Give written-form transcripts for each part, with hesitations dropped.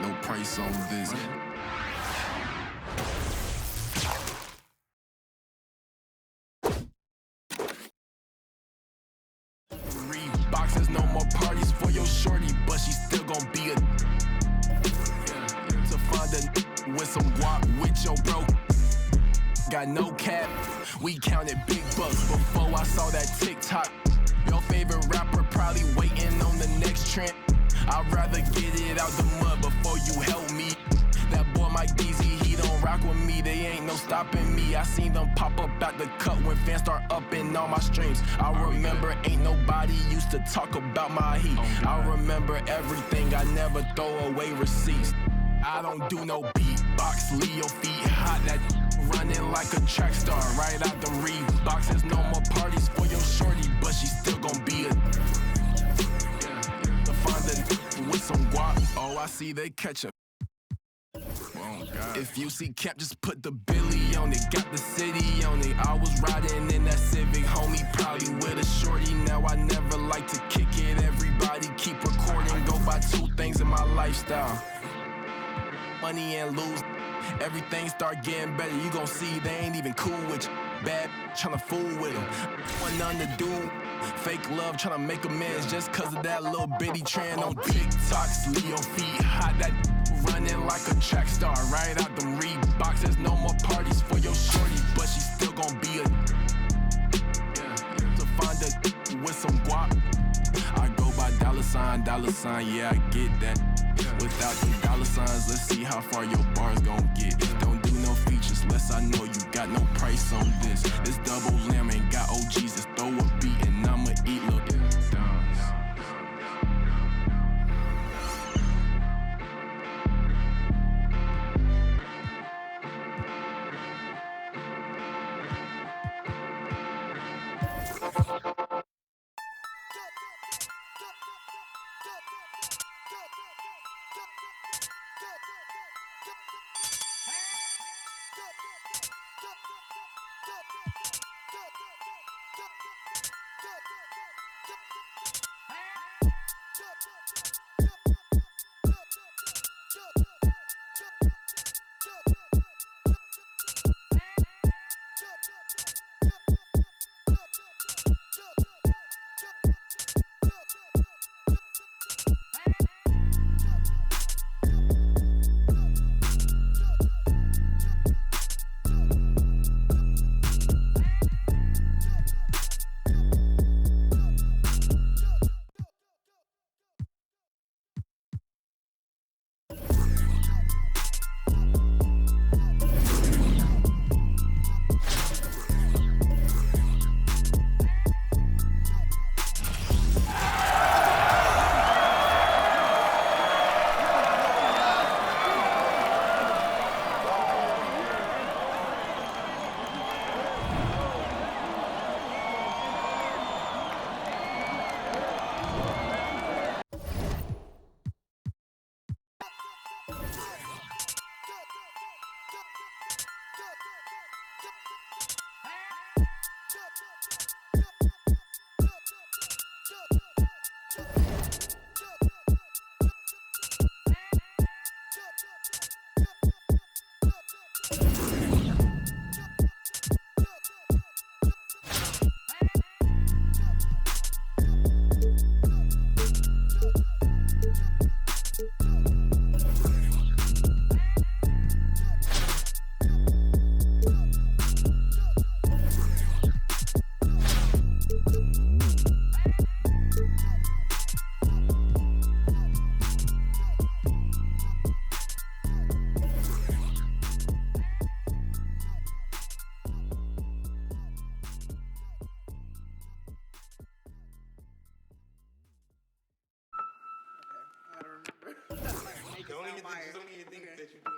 no price on this. Boxes, no more parties for your shorty, but she still gon' be a to find a with some guap with your bro. Got no cap, we counted big bucks before I saw that TikTok. Your favorite rapper probably waiting on the next trend. I'd rather get it out the mud before you help me. That boy Mike Deezy, he don't rock with me. They ain't no stopping me. I seen them pop up out the cut when fans start upping all my streams. I remember ain't nobody used to talk about my heat. I remember everything, I never throw away receipts. I don't do no beatbox, leave your feet hot. That running like a track star, right out the Reeboks. There's no more parties for your shorty, but she still gon' be a to find a with some guap. Oh, I see they catch a. Oh, God. If you see Camp, just put the Billy on it. Got the city on it. I was riding in that Civic, homie, probably with a shorty. Now I never like to kick it. Everybody keep recording. Go buy two things in my lifestyle: money and lose. Everything start getting better. You gon' see they ain't even cool with you. Bad tryna fool with them. Want nothing to do. Fake love tryna make amends just cause of that little bitty trend on TikToks. Leave your feet hot. That running like a track star, right out them Reeboks. There's no more parties for your shorty, but she still gon' be a to find a with some guap. I go by dollar sign, yeah, I get that. Without them dollar signs, let's see how far your bars gon' get. Don't do no features unless I know you got no price on this. This double lamb ain't got OGs, just throw a beat and I'ma eat little. Don't even think that you're doing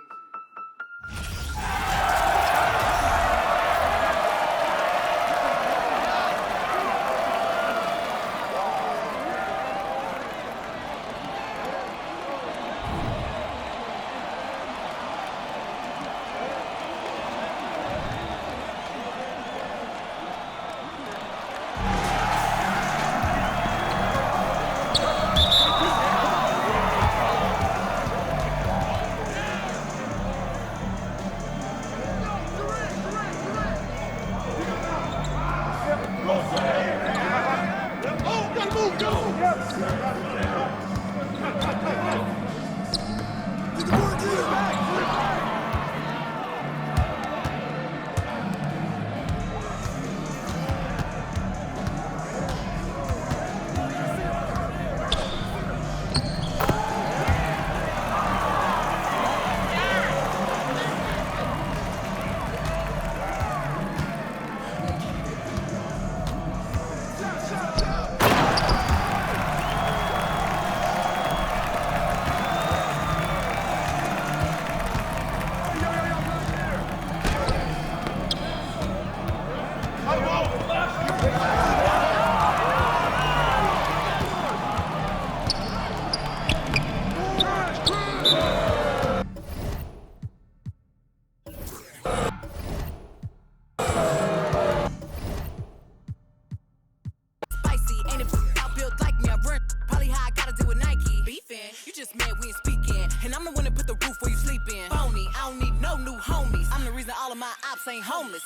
Ain't homeless.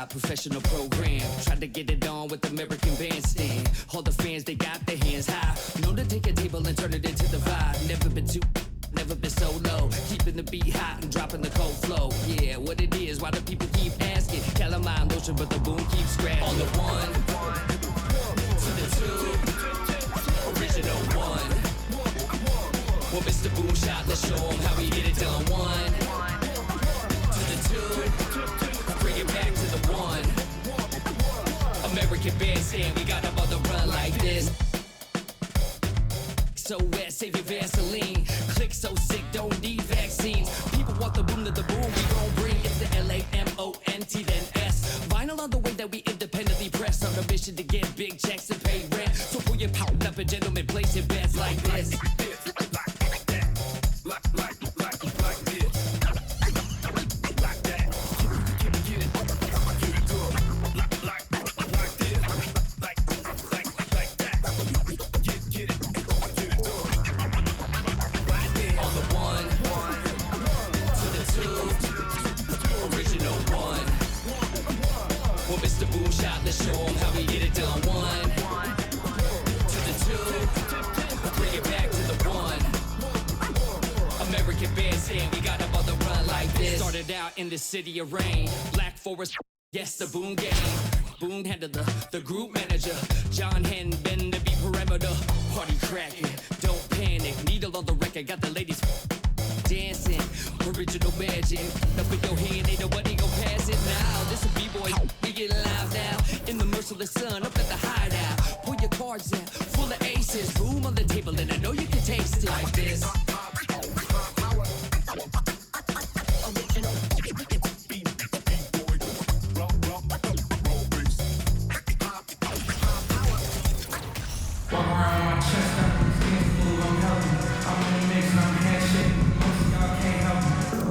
Professional program, tried to get it on with American Bandstand. All the fans, they got their hands high. Know to take a table and turn it into the vibe. Never been so low. Keeping the beat hot and dropping the cold flow. Yeah, what it is, why do people keep asking? Calamine lotion, but the boom keeps scratching. On the one, to the two, original one. Well, Mr. Boom Shot, let's show him how we get it done. One, to the two, bring it back to the one. American Bandstand, we got them on the run like this. So wet, save your Vaseline. Click so sick, don't need vaccines. People want the boom to the boom, we gon' bring. It's the LAMONT, then S. Vinyl on the way that we independently press. On a mission to get big checks and pay rent. So pull your power up and gentlemen, place your bets like this. Let's show them how we get it done. One, to the two, bring it back to the one. American Bandstand, we got them on the run like this. Started out in the city of rain, Black Forest, yes, the Boom game. Boom handled the group manager. John Henn, been to be perimeter. Party cracking, don't panic. Needle on the record, got the ladies dancing. Original magic, up in your hand, ain't nobody gon' pass it now. This a B-boy, we get live now. In the merciless sun, up at the hideout. Pull your cards out, full of aces. Boom on the table, and I know you can taste it like this.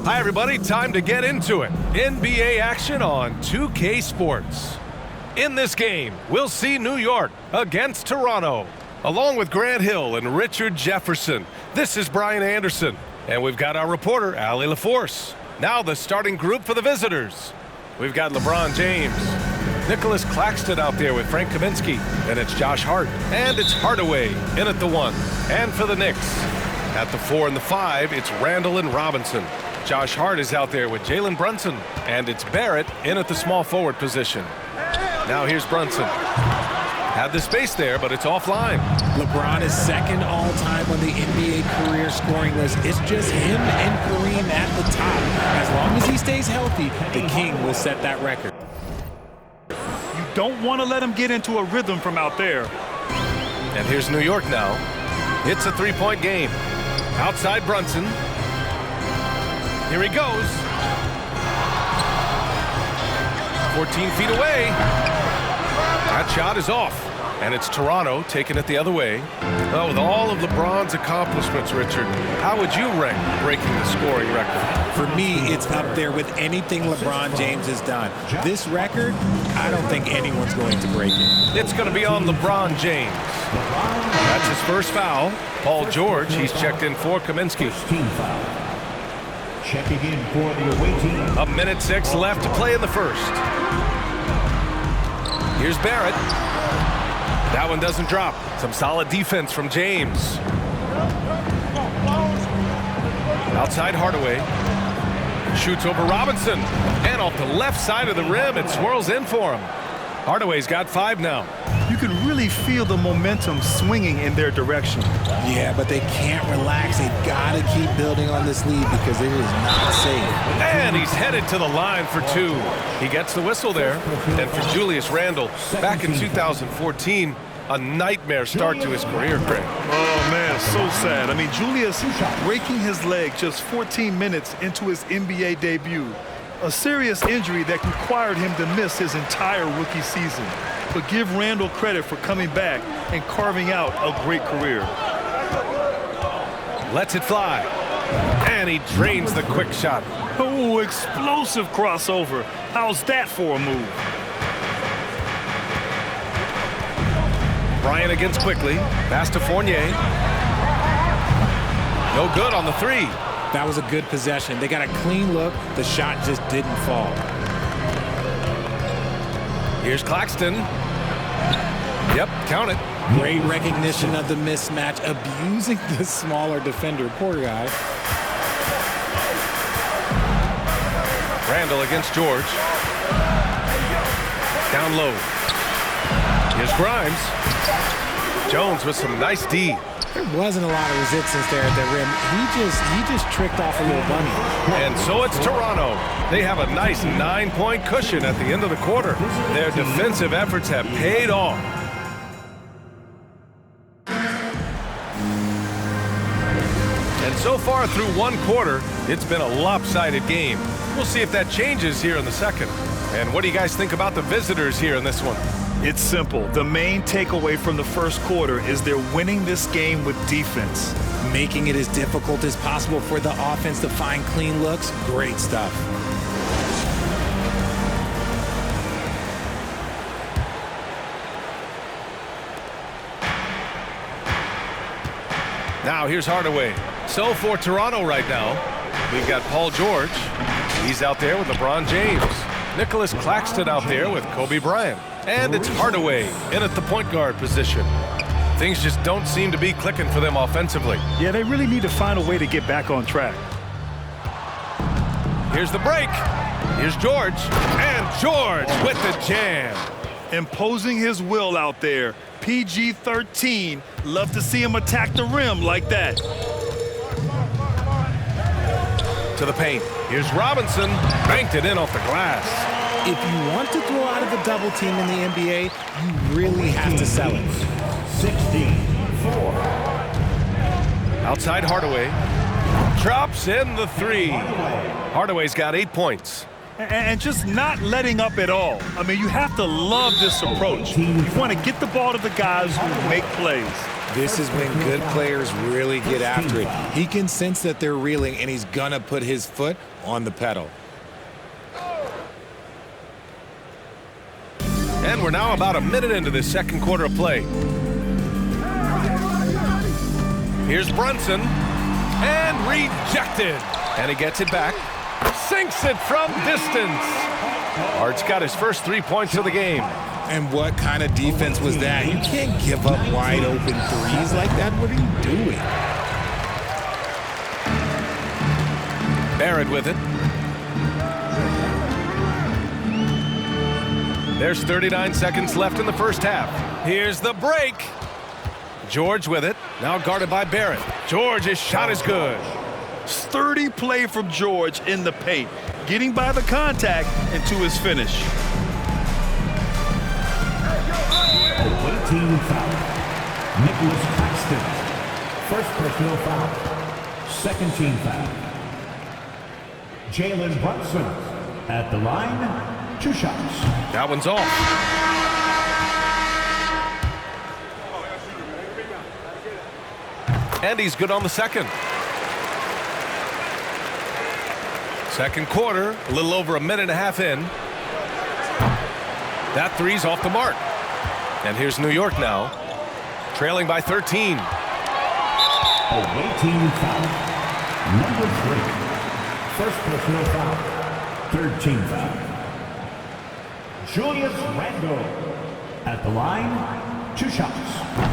Hi everybody, time to get into it. NBA action on 2K Sports. In this game, we'll see New York against Toronto. Along with Grant Hill and Richard Jefferson, this is Brian Anderson. And we've got our reporter, Allie LaForce. Now the starting group for the visitors. We've got LeBron James, Nicholas Claxton out there with Frank Kaminsky, and it's Josh Hart, and it's Hardaway in at the 1. And for the Knicks, at the 4 and the 5, it's Randall and Robinson. Josh Hart is out there with Jalen Brunson, and it's Barrett in at the small forward position. Now here's Brunson. Had the space there, but it's offline. LeBron is second all-time on the NBA career scoring list. It's just him and Kareem at the top. As long as he stays healthy, the King will set that record. You don't want to let him get into a rhythm from out there. And here's New York now. It's a three-point game. Outside Brunson. Here he goes. 14 feet away. That shot is off. And it's Toronto taking it the other way. Well, with all of LeBron's accomplishments, Richard, how would you rank breaking the scoring record? For me, it's up there with anything LeBron James has done. This record, I don't think anyone's going to break it. It's going to be on LeBron James. That's his first foul. Paul George, he's checked in for Kaminsky. Checking in for the away team. 1:06 left to play in the first. Here's Barrett. That one doesn't drop. Some solid defense from James. Outside Hardaway. Shoots over Robinson. And off the left side of the rim, it swirls in for him. Hardaway's got 5 now. You can really feel the momentum swinging in their direction. Yeah, but they can't relax. They got to keep building on this lead because it is not safe. And he's headed to the line for 2. He gets the whistle there. And for Julius Randle, back in 2014, a nightmare start to his career, Craig. Oh, man, so sad. I mean, Julius breaking his leg just 14 minutes into his NBA debut. A serious injury that required him to miss his entire rookie season. But give Randle credit for coming back and carving out a great career. Lets it fly. And he drains the quick shot. Oh, explosive crossover. How's that for a move? Bryant against quickly. Pass to Fournier. No good on the 3. That was a good possession. They got a clean look. The shot just didn't fall. Here's Claxton. Yep, count it. Great recognition of the mismatch, abusing the smaller defender. Poor guy. Randle against George. Down low. Here's Grimes. Jones with some nice D. There wasn't a lot of resistance there at the rim. He just tricked off a little bunny. And so it's Toronto. They have a nice 9-point cushion at the end of the quarter. Their defensive efforts have paid off. And so far through one quarter, it's been a lopsided game. We'll see if that changes here in the second. And what do you guys think about the visitors here in this one? It's simple. The main takeaway from the first quarter is they're winning this game with defense. Making it as difficult as possible for the offense to find clean looks. Great stuff. Now here's Hardaway. So for Toronto right now, we've got Paul George. He's out there with LeBron James. Nicholas Claxton out there with Kobe Bryant. And it's Hardaway in at the point guard position. Things just don't seem to be clicking for them offensively. Yeah, they really need to find a way to get back on track. Here's the break. Here's George. And George with the jam. Imposing his will out there. PG-13. Love to see him attack the rim like that. To the paint. Here's Robinson. Banked it in off the glass. If you want to throw out of a double team in the NBA, you really have to sell it. 16-4. Outside Hardaway. Drops in the 3. Hardaway's got 8 points. And just not letting up at all. I mean, you have to love this approach. You want to get the ball to the guys who make plays. This is when good players really get after it. He can sense that they're reeling, and he's gonna put his foot on the pedal. And we're now about a minute into this second quarter of play. Here's Brunson. And rejected. And he gets it back. Sinks it from distance. Hart's got his first 3 points of the game. And what kind of defense was that? You can't give up wide open threes like that. What are you doing? Barrett with it. There's 39 seconds left in the first half. Here's the break. George with it. Now guarded by Barrett. George's shot is good. Sturdy play from George in the paint. Getting by the contact and to his finish. Away team foul. Nicholas Claxton. First personal foul. Second team foul. Jalen Brunson at the line 2 shots. That one's off. And he's good on the second. Second quarter, a little over a minute and a half in. That three's off the mark. And here's New York now, trailing by 13. Away team foul. Number 3. First personal foul. Third team foul. Julius Randle. At the line, 2 shots.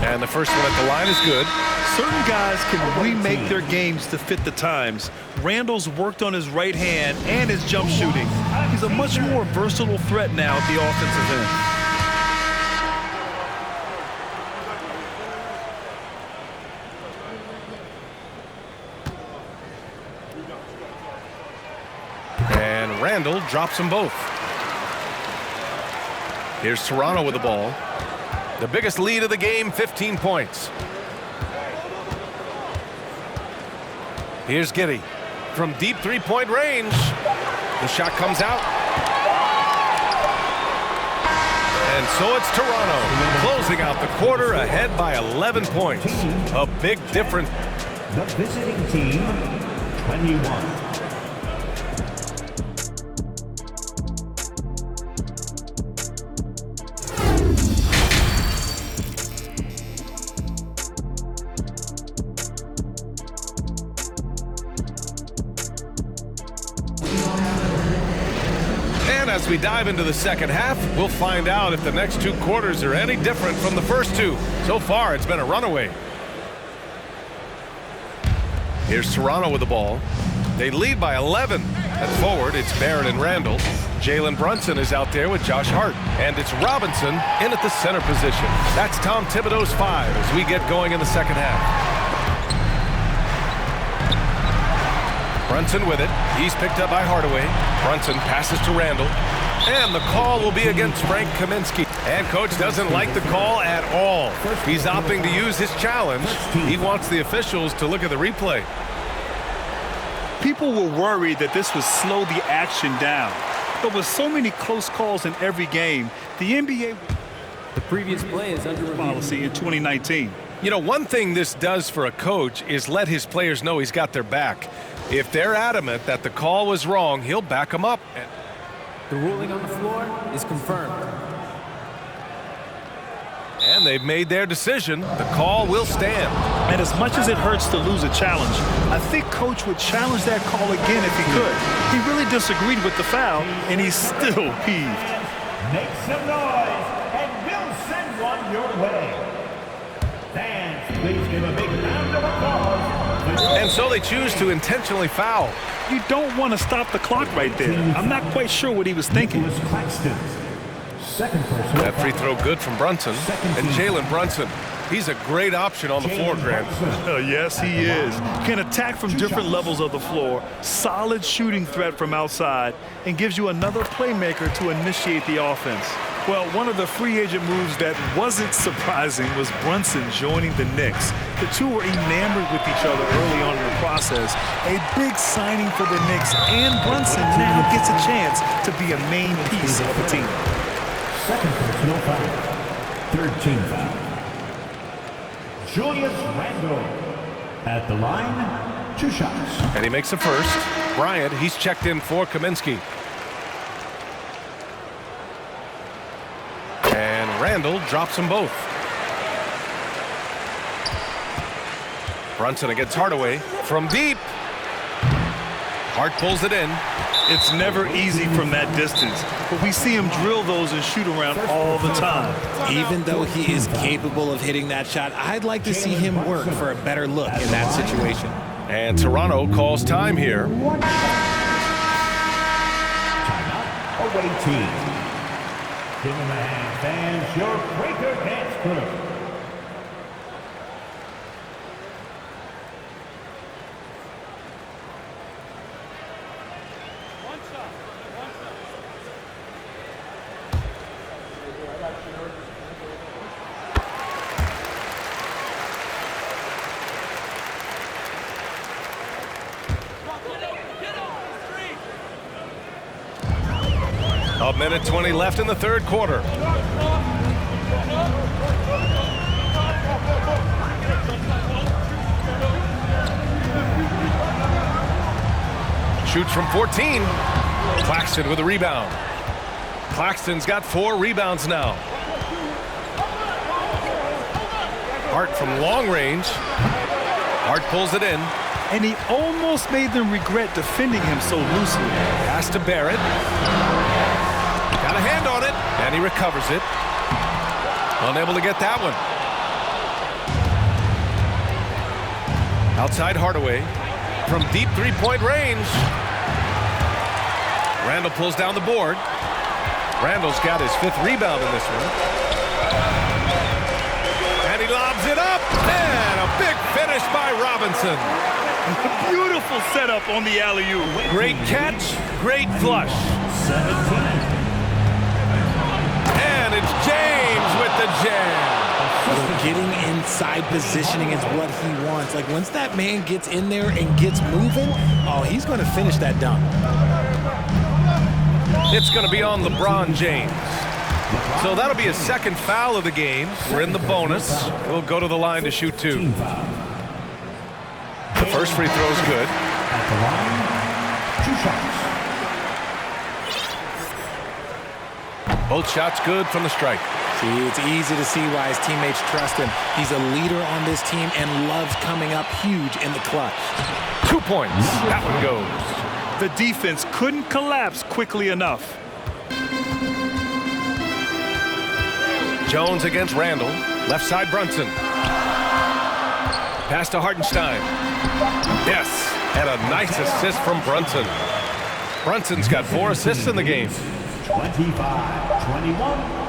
And the first one at the line is good. Certain guys can remake their games to fit the times. Randall's worked on his right hand and his jump shooting. He's a much more versatile threat now at the offensive end. And Randall drops them both. Here's Toronto with the ball. The biggest lead of the game, 15 points. Here's Giddey from deep three-point range. The shot comes out. And so it's Toronto closing out the quarter ahead by 11 points. A big difference. The visiting team, 21. As we dive into the second half, we'll find out if the next 2 quarters are any different from the first 2. So far, it's been a runaway. Here's Toronto with the ball. They lead by 11. At forward, it's Barrett and Randall. Jalen Brunson is out there with Josh Hart. And it's Robinson in at the center position. That's Tom Thibodeau's 5 as we get going in the second half. Brunson with it. He's picked up by Hardaway. Brunson passes to Randall. And the call will be against Frank Kaminsky. And coach doesn't like the call at all. He's opting to use his challenge. He wants the officials to look at the replay. People were worried that this would slow the action down. But with so many close calls in every game, the NBA the previous play is under policy in 2019. You know, one thing this does for a coach is let his players know he's got their back. If they're adamant that the call was wrong, he'll back them up. The ruling on the floor is confirmed. And they've made their decision. The call will stand. And as much as it hurts to lose a challenge, I think Coach would challenge that call again if he could. He really disagreed with the foul, and he's still peeved. Make some noise, and we'll send one your way. Fans, please give a big round of applause. And so they choose to intentionally foul. You don't want to stop the clock right there. I'm not quite sure what he was thinking. That free throw good from Brunson. And Jalen Brunson, he's a great option on the floor, Grant. Yes, he is. Can attack from different levels of the floor. Solid shooting threat from outside. And gives you another playmaker to initiate the offense. Well, one of the free agent moves that wasn't surprising was Brunson joining the Knicks. The two were enamored with each other early on in the process. A big signing for the Knicks, and Brunson now gets a chance to be a main piece of the team. Second personal foul. Third team foul. Julius Randle at the line, 2 shots. And he makes the first. Bryant, he's checked in for Kaminsky. And Randall drops them both. Brunson against Hardaway from deep. Hart pulls it in. It's never easy from that distance, but we see him drill those and shoot around all the time. Even though he is capable of hitting that shot, I'd like to see him work for a better look in that situation. And Toronto calls time here. Timeout, away team. Give him a hand, fans. Your Quaker dance crew. A minute 20 left in the third quarter. Shoots from 14. Claxton with a rebound. Claxton's got 4 rebounds now. Hart from long range. Hart pulls it in. And he almost made them regret defending him so loosely. Pass to Barrett. Got a hand on it, and he recovers it. Unable to get that one. Outside Hardaway. From deep three-point range. Randall pulls down the board. Randall's got his 5th rebound in this one. And he lobs it up. And a big finish by Robinson. Beautiful setup on the alley-oop. Great catch, great flush. 17. And it's James with the jam. Getting inside positioning is what he wants. Like, once that man gets in there and gets moving, oh, he's going to finish that dunk. It's going to be on LeBron James. So that'll be his 2nd foul of the game. We're in the bonus. We'll go to the line to shoot 2. The first free throw is good. At the line, 2 shots. Both shots good from the strike. See, it's easy to see why his teammates trust him. He's a leader on this team and loves coming up huge in the clutch. 2 points. That one goes. The defense couldn't collapse quickly enough. Jones against Randall. Left side Brunson. Pass to Hartenstein. Yes, and a nice assist from Brunson. Brunson's got 4 assists in the game. 25-21.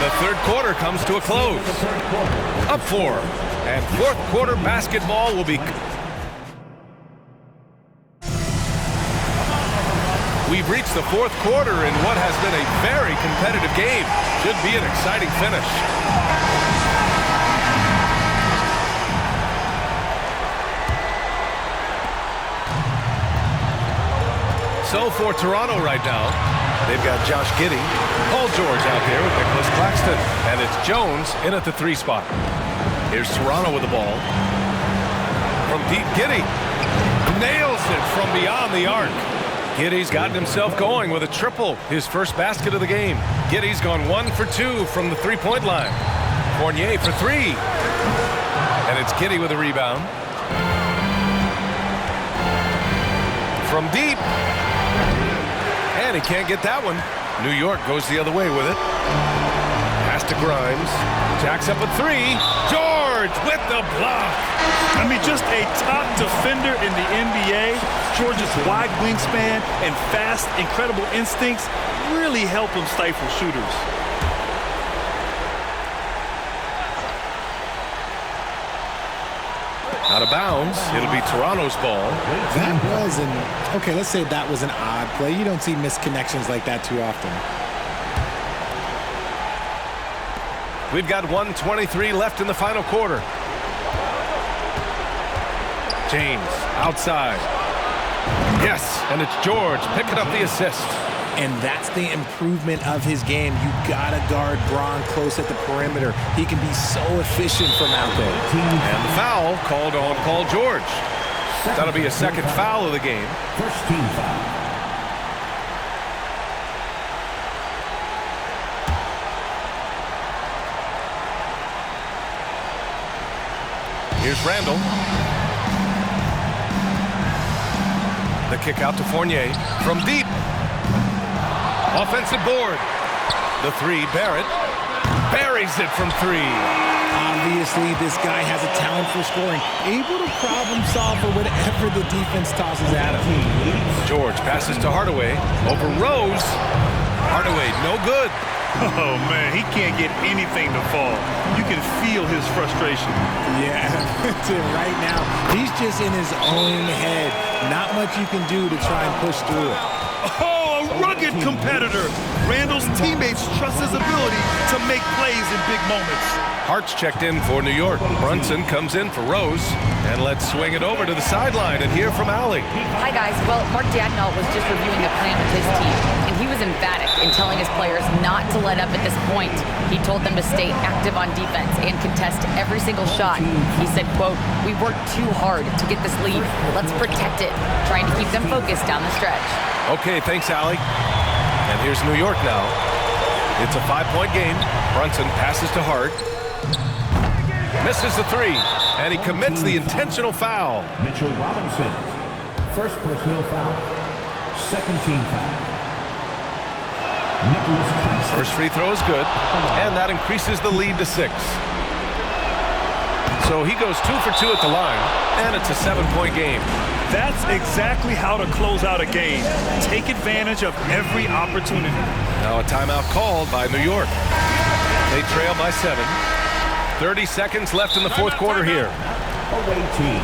The third quarter comes to a close. Up 4. And fourth quarter basketball will be... We've reached the fourth quarter in what has been a very competitive game. Should be an exciting finish. So for Toronto right now, they've got Josh Giddey, Paul George out there with Nicholas Claxton, and it's Jones in at the 3 spot. Here's Toronto with the ball. From deep, Giddey nails it from beyond the arc. Giddey's gotten himself going with a triple, his first basket of the game. Giddey's gone 1 for 2 from the 3-point line. Fournier for 3. And it's Giddey with a rebound. From deep. And he can't get that one. New York goes the other way with it. Pass to Grimes. Jacks up a 3. George with the block. I mean, just a top defender in the NBA. George's wide wingspan and fast, incredible instincts really help him stifle shooters. Out of bounds. It'll be Toronto's ball. That was okay, let's say that was an odd play. You don't see misconnections like that too often. We've got 1:23 left in the final quarter. James outside. Yes, and it's George picking up the assist. And that's the improvement of his game. You gotta guard Bron close at the perimeter. He can be so efficient from out there. And the foul called on Paul George. That'll be a 2nd foul of the game. First team foul. Here's Randall. The kick out to Fournier from deep. Offensive board. The 3, Barrett. Buries it from 3. Obviously, this guy has a talent for scoring. Able to problem solve for whatever the defense tosses at him. George passes to Hardaway. Over Rose. Hardaway, no good. Oh, man, he can't get anything to fall. You can feel his frustration. Yeah, right now, he's just in his own head. Not much you can do to try and push through it. Oh, a A rugged competitor. Randall's teammates trust his ability to make plays in big moments. Hart's checked in for New York. Brunson comes in for Rose. And let's swing it over to the sideline and hear from Allie. Hi, guys. Well, Mark Daigneault was just reviewing the plan with his team, and he was emphatic in telling his players not to let up at this point. He told them to stay active on defense and contest every single shot. He said, quote, "We worked too hard to get this lead. Let's protect it," trying to keep them focused down the stretch. Okay, thanks, Allie. And here's New York now. It's a 5-point game. Brunson passes to Hart. Misses the three, and he commits the intentional foul. Mitchell Robinson, first personal foul, second team foul. Nicholas Claxton. First free throw is good, and that increases the lead to 6. So he goes 2 for 2 at the line, and it's a 7-point game. That's exactly how to close out a game. Take advantage of every opportunity. Now a timeout called by New York. They trail by 7. 30 seconds left in the fourth quarter here. Away team.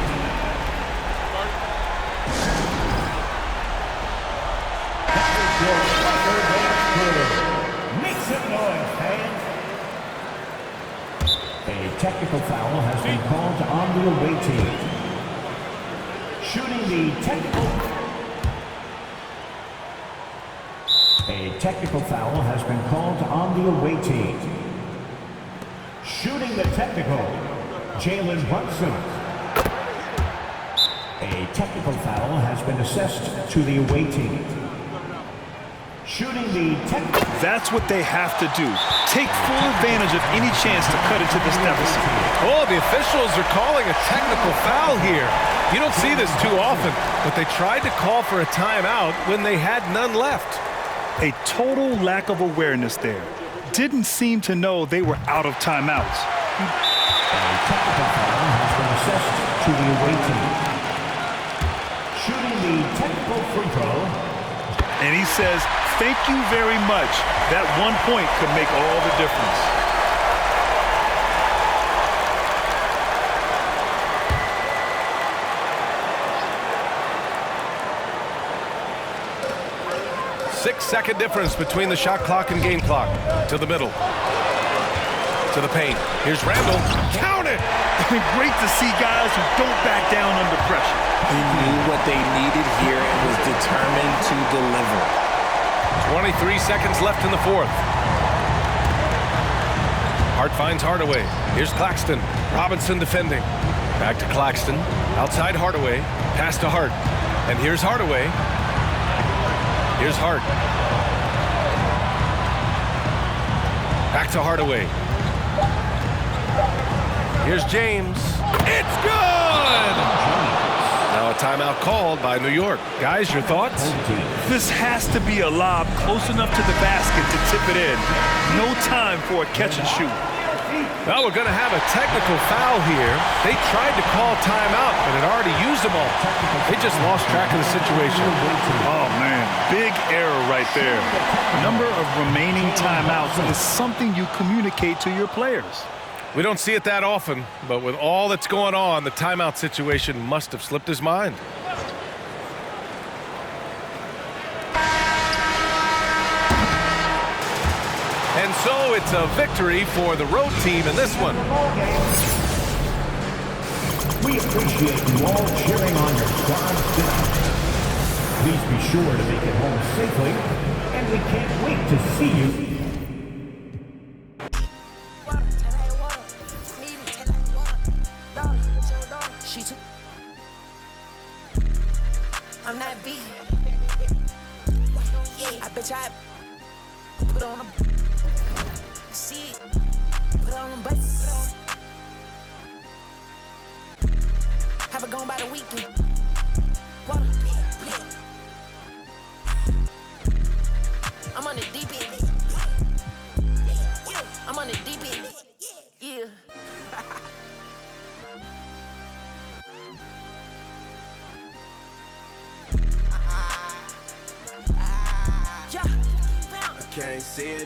Make some noise, fans. A technical foul has been called on the away team. Shooting the technical. A technical foul has been called on the away team. Shooting the technical, Jalen Brunson. A technical foul has been assessed to the away team. Shooting the technical. That's what they have to do. Take full advantage of any chance to cut into this deficit. Oh, the officials are calling a technical foul here. You don't see this too often, but they tried to call for a timeout when they had none left. A total lack of awareness there. Didn't seem to know they were out of timeouts. A technical foul has been assessed to the away team. Shooting the technical free throw. And he says, "Thank you very much. That 1 point could make all the difference." Six-second difference between the shot clock and game clock. To the middle. To the paint. Here's Randall. Count it! Great to see guys who don't back down under pressure. He knew what they needed here and was determined to deliver. 23 seconds left in the fourth. Hart finds Hardaway. Here's Claxton. Robinson defending. Back to Claxton. Outside Hardaway. Pass to Hart. And here's Hardaway. Here's Hart. Back to Hardaway. Here's James. It's good! Now a timeout called by New York. Guys, your thoughts? This has to be a lob close enough to the basket to tip it in. No time for a catch and shoot. Well, we're going to have a technical foul here. They tried to call timeout, but had already used them all. They just lost track of the situation. Oh, man. Big error right there. Number of remaining timeouts is something you communicate to your players. We don't see it that often, but with all that's going on, the timeout situation must have slipped his mind. And so it's a victory for the road team in this one. We appreciate you all cheering on your squads tonight. Please be sure to make it home safely, and we can't wait to see you. I'm not beat. Yeah, I bet I put on a see, put on a bus. Have it gone by the weekend. I'm on the deep end. I'm on the deep end. Yeah. Can't see it.